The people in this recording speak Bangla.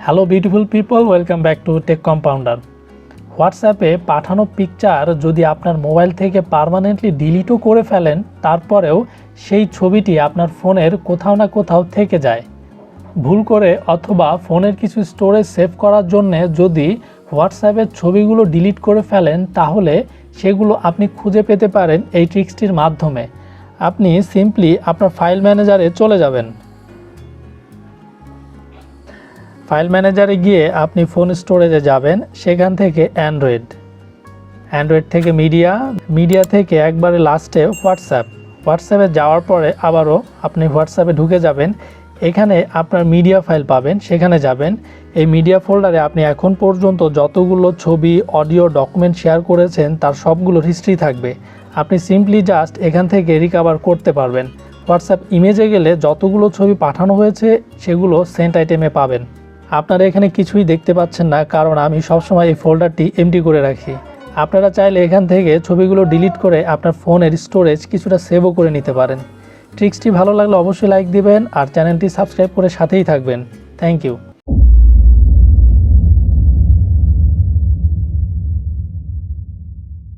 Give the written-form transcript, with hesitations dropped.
Hello beautiful people, welcome back to Tech Compounder. হোয়াটসঅ্যাপে পাঠানো পিকচার যদি আপনার মোবাইল থেকে পার্মানেন্টলি ডিলিটও করে ফেলেন, তারপরেও সেই ছবিটি আপনার ফোনের কোথাও না কোথাও থেকে যায়। ভুল করে অথবা ফোনের কিছু স্টোরেজ সেভ করার জন্যে যদি হোয়াটসঅ্যাপের ছবিগুলো ডিলিট করে ফেলেন, তাহলে সেগুলো আপনি খুঁজে পেতে পারেন এই ট্রিক্সটির মাধ্যমে। আপনি সিম্পলি আপনার ফাইল ম্যানেজারে চলে যাবেন। ফাইল ম্যানেজারে গিয়ে আপনি ফোন স্টোরেজে যাবেন, সেখান থেকে অ্যান্ড্রয়েড থেকে মিডিয়া থেকে একবারে লাস্টে হোয়াটসঅ্যাপে যাওয়ার পরে আবারও আপনি হোয়াটসঅ্যাপে ঢুকে যাবেন। এখানে আপনার মিডিয়া ফাইল পাবেন, সেখানে যাবেন। এই মিডিয়া ফোল্ডারে আপনি এখন পর্যন্ত যতগুলো ছবি, অডিও, ডকুমেন্ট শেয়ার করেছেন তার সবগুলো হিস্ট্রি থাকবে। আপনি সিম্পলি জাস্ট এখান থেকে রিকভার করতে পারবেন। হোয়াটসঅ্যাপ ইমেজে গেলে যতগুলো ছবি পাঠানো হয়েছে সেগুলো সেন্ট আইটেমে পাবেন। আপনারা এখানে কিছুই দেখতে পাচ্ছেন না, কারণ আমি সবসময় এই ফোল্ডারটি এমটি করে রাখি। আপনারা চাইলে এখান থেকে ছবিগুলো ডিলিট করে আপনার ফোনের স্টোরেজ কিছুটা সেভও করে নিতে পারেন। ট্রিক্সটি ভালো লাগলে অবশ্যই লাইক দিবেন আর চ্যানেলটি সাবস্ক্রাইব করে সাথেই থাকবেন। Thank you.